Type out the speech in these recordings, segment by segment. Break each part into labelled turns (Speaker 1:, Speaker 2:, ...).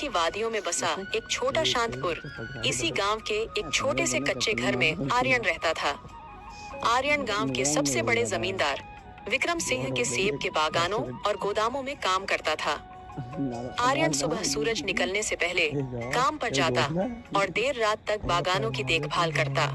Speaker 1: की वादियों में बसा एक छोटा शांतपुर, इसी गांव के एक छोटे से कच्चे घर में आर्यन रहता था। आर्यन गांव के सबसे बड़े जमींदार विक्रम सिंह के सेब के बागानों और गोदामों में काम करता था। आर्यन सुबह सूरज निकलने से पहले काम पर जाता और देर रात तक बागानों की देखभाल करता।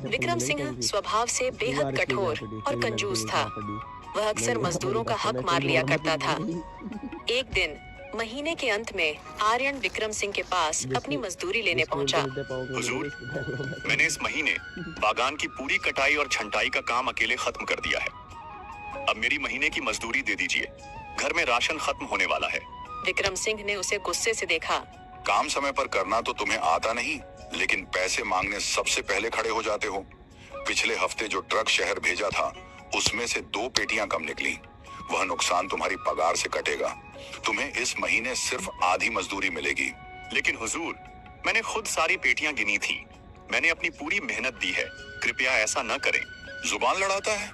Speaker 1: विक्रम सिंह स्वभाव से बेहद कठोर और कंजूस था। वह अक्सर मजदूरों का हक मार लिया करता था। एक दिन महीने के अंत में आर्यन विक्रम सिंह के पास अपनी मजदूरी लेने पहुंचा।
Speaker 2: हुजूर, मैंने इस महीने बागान की पूरी कटाई और छंटाई का काम अकेले खत्म कर दिया है। अब मेरी महीने की मजदूरी दे दीजिए, घर में राशन खत्म होने वाला है।
Speaker 1: विक्रम सिंह ने उसे गुस्से से देखा।
Speaker 2: काम समय पर करना तो तुम्हें आता नहीं, लेकिन पैसे मांगने सबसे पहले खड़े हो जाते हो। पिछले हफ्ते जो ट्रक शहर भेजा था, उसमें से 2 पेटियां कम निकली। वह नुकसान तुम्हारी पगार से कटेगा। तुम्हें इस महीने सिर्फ आधी मजदूरी मिलेगी। लेकिन हुजूर, मैंने खुद सारी पेटियां गिनी थी। मैंने अपनी पूरी मेहनत दी है, कृपया ऐसा न करें। जुबान लड़ाता है।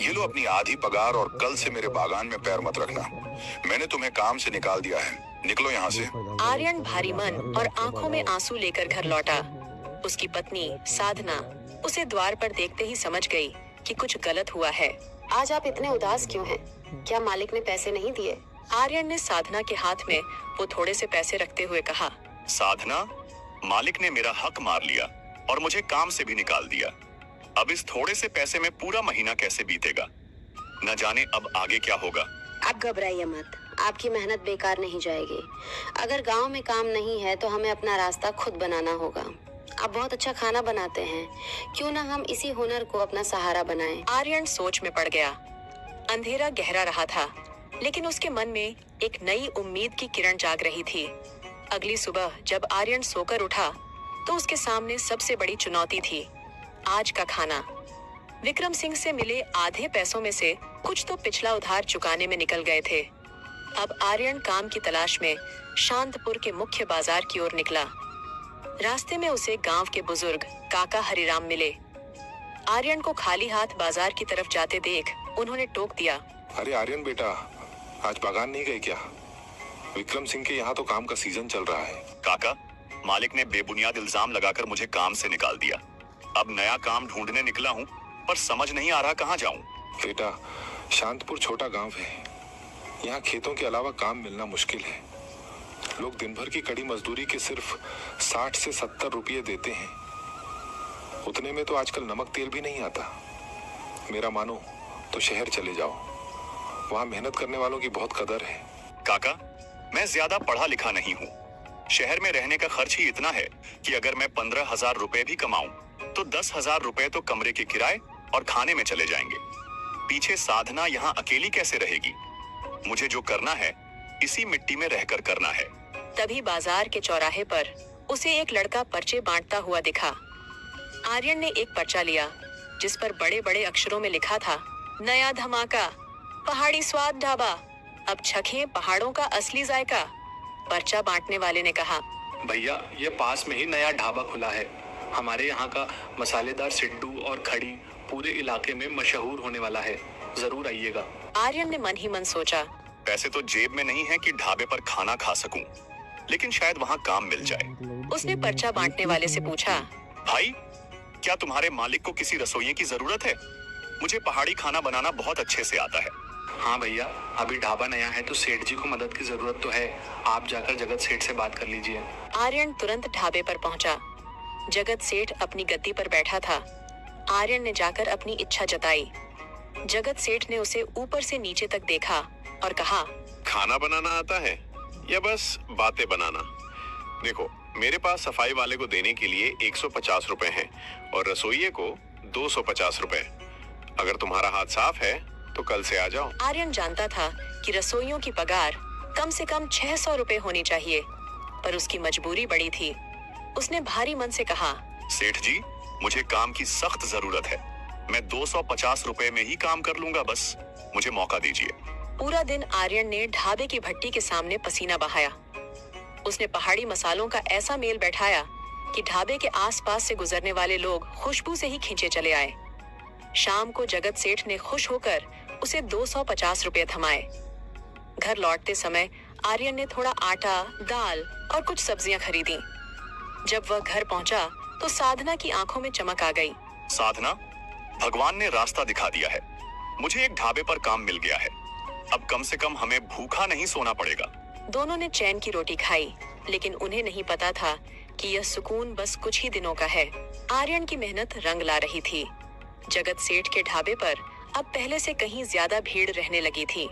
Speaker 2: ये लो अपनी आधी पगार और कल से मेरे बागान में पैर मत रखना। मैंने तुम्हें काम से निकाल दिया है, निकलो यहाँ से।
Speaker 1: आर्यन भारी मन और आंखों में आंसू लेकर घर लौटा। उसकी पत्नी साधना उसे द्वार पर देखते ही समझ गई कि कुछ गलत हुआ है। आज आप इतने उदास क्यों हैं? क्या मालिक ने पैसे नहीं दिए? आर्यन ने साधना के हाथ में वो थोड़े से पैसे रखते हुए कहा।
Speaker 2: साधना, मालिक ने मेरा हक मार लिया और मुझे काम से भी निकाल दिया। अब इस थोड़े से पैसे में पूरा महीना कैसे बीतेगा, न जाने अब आगे क्या होगा।
Speaker 3: आप घबराइए मत, आपकी मेहनत बेकार नहीं जाएगी। अगर गांव में काम नहीं है तो हमें अपना रास्ता खुद बनाना होगा। आप बहुत अच्छा खाना बनाते हैं, क्यों ना हम इसी हुनर को अपना सहारा बनाएं।
Speaker 1: आर्यन सोच में पड़ गया। अंधेरा गहरा रहा था, लेकिन उसके मन में एक नई उम्मीद की किरण जाग रही थी। अगली सुबह जब आर्यन सोकर उठा तो उसके सामने सबसे बड़ी चुनौती थी आज का खाना। विक्रम सिंह से मिले आधे पैसों में से कुछ तो पिछला उधार चुकाने में निकल गए थे। अब आर्यन काम की तलाश में शांतपुर के मुख्य बाजार की ओर निकला। रास्ते में उसे गांव के बुजुर्ग काका हरिराम मिले। आर्यन को खाली हाथ बाजार की तरफ जाते देख उन्होंने टोक दिया।
Speaker 4: अरे आर्यन बेटा, आज बागान नहीं गए क्या? विक्रम सिंह के यहाँ तो काम का सीजन चल रहा है।
Speaker 2: काका, मालिक ने बेबुनियाद इल्जाम लगाकर मुझे काम से निकाल दिया। अब नया काम ढूंढने निकला हूँ, पर समझ नहीं आ रहा कहाँ जाऊँ।
Speaker 4: बेटा, शांतपुर छोटा गांव है। यहाँ खेतों के अलावा काम मिलना मुश्किल है। लोग दिन भर की कड़ी मजदूरी के सिर्फ 60 से 70 रुपये देते हैं। उतने में तो आजकल नमक तेल भी नहीं आता। मेरा मानो तो शहर चले जाओ, वहाँ मेहनत करने वालों की बहुत कदर है।
Speaker 2: काका, मैं ज्यादा पढ़ा लिखा नहीं हूँ। शहर में रहने का खर्च ही इतना है कि अगर मैं 15,000 रुपए भी कमाऊं तो 10,000 रुपए तो कमरे के किराए और खाने में चले जाएंगे। पीछे साधना यहाँ अकेली कैसे रहेगी? मुझे जो करना है इसी मिट्टी में रहकर करना है।
Speaker 1: तभी बाजार के चौराहे पर उसे एक लड़का पर्चे बांटता हुआ दिखा। आर्यन ने एक पर्चा लिया जिस पर बड़े बड़े अक्षरों में लिखा था, नया धमाका, पहाड़ी स्वाद ढाबा, अब चखें पहाड़ों का असली जायका। पर्चा बांटने वाले ने कहा,
Speaker 5: भैया, ये पास में ही नया ढाबा खुला है। हमारे यहाँ का मसालेदार सिड्डू और खड़ी पूरे इलाके में मशहूर होने वाला है, जरूर आइएगा।
Speaker 1: आर्यन ने मन ही मन सोचा,
Speaker 2: पैसे तो जेब में नहीं है कि ढाबे पर खाना खा सकूं, लेकिन शायद वहाँ काम मिल जाए।
Speaker 1: उसने पर्चा बांटने वाले से पूछा,
Speaker 2: भाई, क्या तुम्हारे मालिक को किसी रसोइये की जरूरत है? मुझे पहाड़ी खाना बनाना बहुत अच्छे से आता है।
Speaker 5: हाँ भैया, अभी ढाबा नया है तो सेठ जी को मदद की जरूरत तो है। आप जाकर जगत सेठ से बात कर लीजिए।
Speaker 1: आर्यन तुरंत ढाबे पर पहुंचा। जगत सेठ अपनी गद्दी पर बैठा था। आर्यन ने जाकर अपनी इच्छा जताई। जगत सेठ ने उसे ऊपर से नीचे तक देखा और कहा,
Speaker 6: खाना बनाना आता है या बस बातें बनाना? देखो, मेरे पास सफाई वाले को देने के लिए 150 रुपए हैं और रसोइये को 250 रुपए। अगर तुम्हारा हाथ साफ है तो कल से आ जाओ।
Speaker 1: आर्यन जानता था कि रसोइयों की पगार कम से कम 600 रुपए होनी चाहिए, पर उसकी मजबूरी बड़ी थी। उसने भारी मन से कहा,
Speaker 2: सेठ जी, मुझे काम की सख्त जरूरत है। मैं 250 रुपए में ही काम कर लूंगा, बस मुझे मौका दीजिए।
Speaker 1: पूरा दिन आर्यन ने ढाबे की भट्टी के सामने पसीना बहाया। उसने पहाड़ी मसालों का ऐसा मेल बैठाया कि ढाबे के आसपास से गुजरने वाले लोग खुशबू से ही खींचे चले आए। शाम को जगत सेठ ने खुश होकर उसे 250 रुपए थमाए। घर लौटते समय आर्यन ने थोड़ा आटा, दाल और कुछ सब्जियां खरीदी। जब वह घर पहुंचा तो साधना की आंखों में चमक आ गई।
Speaker 2: साधना, भगवान ने रास्ता दिखा दिया है। मुझे एक ढाबे पर काम मिल गया है। अब कम से कम हमें भूखा नहीं सोना पड़ेगा।
Speaker 1: दोनों ने चैन की रोटी खाई, लेकिन उन्हें नहीं पता था कि यह सुकून बस कुछ ही दिनों का है। आर्यन की मेहनत रंग ला रही थी। जगत सेठ के ढाबे पर अब पहले से कहीं ज्यादा भीड़ रहने लगी थी।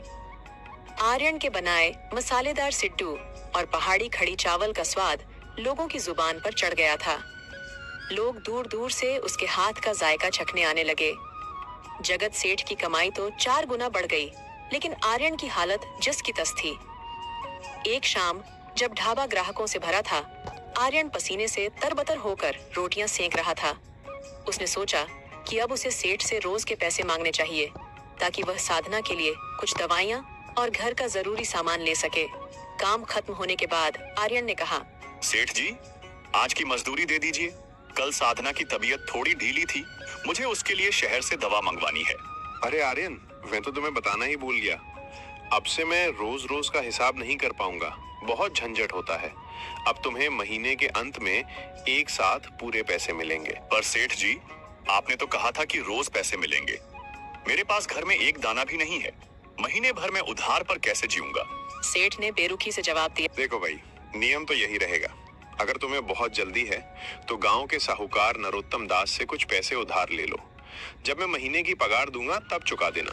Speaker 1: आर्यन के बनाए मसालेदार सिड्डू और पहाड़ी खड़ी चावल का स्वाद लोगों की जुबान पर चढ़ गया था। लोग दूर दूर से उसके हाथ का जायका चखने आने लगे। जगत सेठ की कमाई तो 4 गुना बढ़ गई, लेकिन आर्यन की हालत जस की तस थी। एक शाम जब ढाबा ग्राहकों से भरा था, आर्यन पसीने से तरबतर होकर रोटियां सेंक रहा था। उसने सोचा कि अब उसे सेठ से रोज के पैसे मांगने चाहिए, ताकि वह साधना के लिए कुछ दवाइयां और घर का जरूरी सामान ले सके। काम खत्म होने के बाद आर्यन ने कहा,
Speaker 2: सेठ जी, आज की मजदूरी दे दीजिए। कल साधना की तबीयत थोड़ी ढीली थी, मुझे उसके लिए शहर से दवा मंगवानी है।
Speaker 6: अरे आर्यन, मैं तो तुम्हें बताना ही भूल गया। अब से मैं रोज रोज का हिसाब नहीं कर पाऊंगा, बहुत झंझट होता है। अब तुम्हें महीने के अंत में एक साथ पूरे पैसे मिलेंगे।
Speaker 2: पर सेठ जी, आपने तो कहा था कि रोज पैसे मिलेंगे। मेरे पास घर में एक दाना भी नहीं है। महीने भर में उधार पर कैसे जीऊंगा?
Speaker 1: सेठ ने बेरुखी से जवाब दिया।
Speaker 6: देखो भाई, नियम तो यही रहेगा। अगर तुम्हें बहुत जल्दी है तो गांव के साहूकार नरोत्तम दास से कुछ पैसे उधार ले लो। जब मैं महीने की पगार दूंगा तब चुका देना।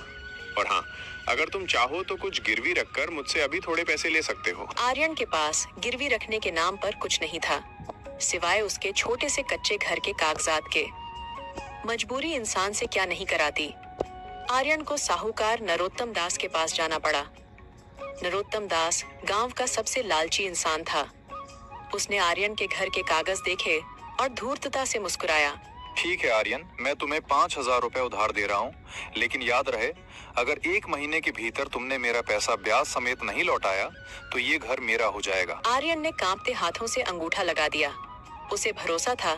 Speaker 6: और हाँ, अगर तुम चाहो तो कुछ गिरवी रखकर मुझसे अभी थोड़े पैसे ले सकते हो।
Speaker 1: आर्यन के पास गिरवी रखने के नाम पर कुछ नहीं था, सिवाय उसके छोटे से कच्चे घर के कागजात के। मजबूरी इंसान से क्या नहीं कराती। आर्यन को साहूकार नरोत्तम दास के पास जाना पड़ा। नरोत्तम दास गांव का सबसे लालची इंसान था। उसने आर्यन के घर के कागज देखे और धूर्तता से मुस्कुराया।
Speaker 7: ठीक है आर्यन, मैं तुम्हें 5,000 रुपए उधार दे रहा हूँ, लेकिन याद रहे, अगर 1 महीने के भीतर तुमने मेरा पैसा ब्याज समेत नहीं लौटाया तो ये घर मेरा हो जाएगा।
Speaker 1: आर्यन ने कांपते हाथों से अंगूठा लगा दिया। उसे भरोसा था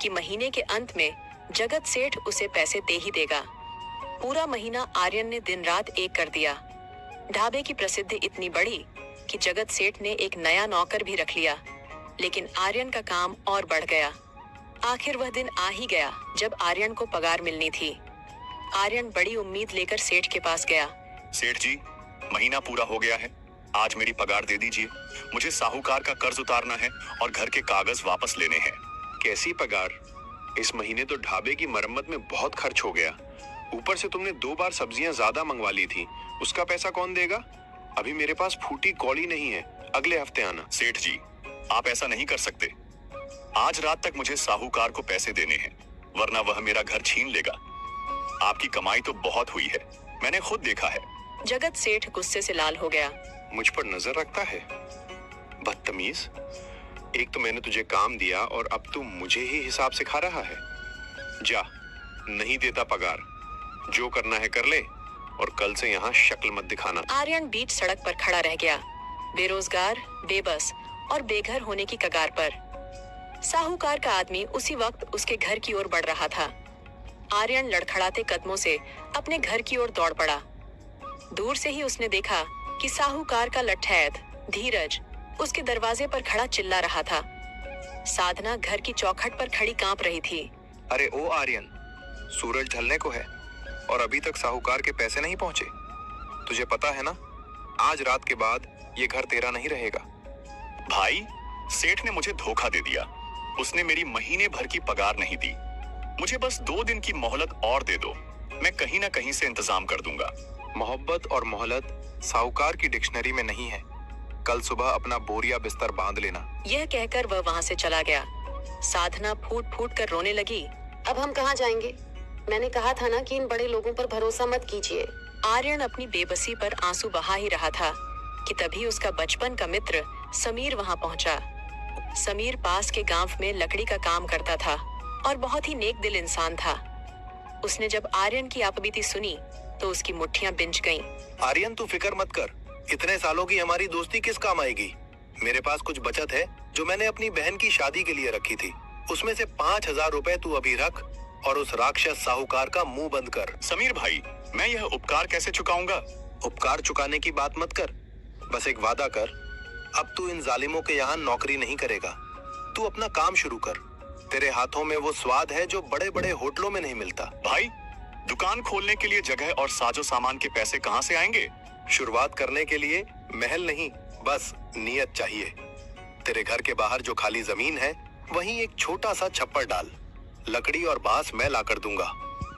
Speaker 1: कि महीने के अंत में जगत सेठ उसे पैसे दे ही देगा। पूरा महीना आर्यन ने दिन रात एक कर दिया। ढाबे की प्रसिद्धि इतनी बढ़ी कि जगत सेठ ने एक नया नौकर भी रख लिया, लेकिन आर्यन का काम और बढ़ गया। आखिर वह दिन आ ही गया जब आर्यन को पगार मिलनी थी। आर्यन बड़ी उम्मीद लेकर सेठ के पास गया।
Speaker 2: सेठ जी, महीना पूरा हो गया है, आज मेरी पगार दे दीजिए। मुझे साहूकार का कर्ज उतारना है और घर के कागज वापस लेने हैं।
Speaker 6: कैसी पगार? इस महीने तो ढाबे की मरम्मत में बहुत खर्च हो गया। ऊपर से तुमने 2 बार सब्जियां ज्यादा मंगवा ली थी, उसका पैसा कौन देगा? अभी मेरे पास फूटी कौड़ी नहीं है, अगले हफ्ते आना।
Speaker 2: सेठ जी, आप ऐसा नहीं कर सकते। आज रात तक मुझे साहूकार को पैसे देने हैं, वरना वह मेरा घर छीन लेगा। आपकी कमाई तो बहुत हुई है, मैंने खुद देखा है।
Speaker 1: जगत सेठ गुस्से से लाल हो गया।
Speaker 6: मुझ पर नजर रखता है, बदतमीज। एक तो मैंने तुझे काम दिया और अब तू मुझे ही हिसाब सिखा रहा है। जा, नहीं देता पगार, जो करना है कर ले और कल से यहाँ शक्ल मत दिखाना।
Speaker 1: आर्यन बीच सड़क पर खड़ा रह गया, बेरोजगार, बेबस और बेघर होने की कगार पर। साहूकार का आदमी उसी वक्त उसके घर की ओर बढ़ रहा था। आर्यन लड़खड़ाते कदमों से अपने घर की ओर दौड़ पड़ा। दूर से ही उसने देखा कि साहूकार का लठैत धीरज उसके दरवाजे पर खड़ा चिल्ला रहा था। साधना घर की चौखट पर खड़ी कांप रही थी।
Speaker 7: अरे ओ आर्यन, सूरज ढलने को है और अभी तक साहूकार के पैसे नहीं पहुंचे। तुझे पता है ना, आज रात के बाद ये घर तेरा नहीं रहेगा।
Speaker 2: भाई, सेठ ने मुझे धोखा दे दिया। उसने मेरी महीने भर की पगार नहीं दी। मुझे बस 2 दिन की मोहलत और दे दो, मैं कहीं ना कहीं से इंतजाम कर दूंगा।
Speaker 7: मोहब्बत और मोहलत साहूकार की डिक्शनरी में नहीं है। कल सुबह अपना बोरिया बिस्तर बांध लेना।
Speaker 1: यह कहकर वह वहां से चला गया। साधना फूट फूट कर रोने लगी।
Speaker 3: अब हम कहाँ जाएंगे? मैंने कहा था ना कि इन बड़े लोगों पर भरोसा मत कीजिए।
Speaker 1: आर्यन अपनी बेबसी पर आंसू बहा ही रहा था कि तभी उसका बचपन का मित्र समीर वहां पहुंचा। समीर पास के गांव में लकड़ी का काम करता था और बहुत ही नेक दिल इंसान था। उसने जब आर्यन की आपबीती सुनी तो उसकी मुट्ठियां बिंज गईं।
Speaker 7: आर्यन, तू फिक्र मत कर, इतने सालों की हमारी दोस्ती किस काम आएगी। मेरे पास कुछ बचत है जो मैंने अपनी बहन की शादी के लिए रखी थी। उसमें से 5,000 रुपए तू अभी रख और उस राक्षस साहूकार का मुंह बंद कर।
Speaker 2: समीर भाई, मैं यह उपकार कैसे चुकाऊंगा?
Speaker 7: उपकार चुकाने की बात मत कर, बस एक वादा कर अब तू इन जालिमों के यहाँ नौकरी नहीं करेगा। तू अपना काम शुरू कर। तेरे हाथों में वो स्वाद है जो बड़े बड़े होटलों में नहीं मिलता।
Speaker 8: भाई, दुकान खोलने के लिए जगह और साजो सामान के पैसे कहाँ से आएंगे?
Speaker 7: शुरुआत करने के लिए महल नहीं, बस नियत चाहिए। तेरे घर के बाहर जो खाली जमीन है, वहीं एक छोटा सा छप्पर डाल। लकड़ी और बांस मैं ला कर दूंगा।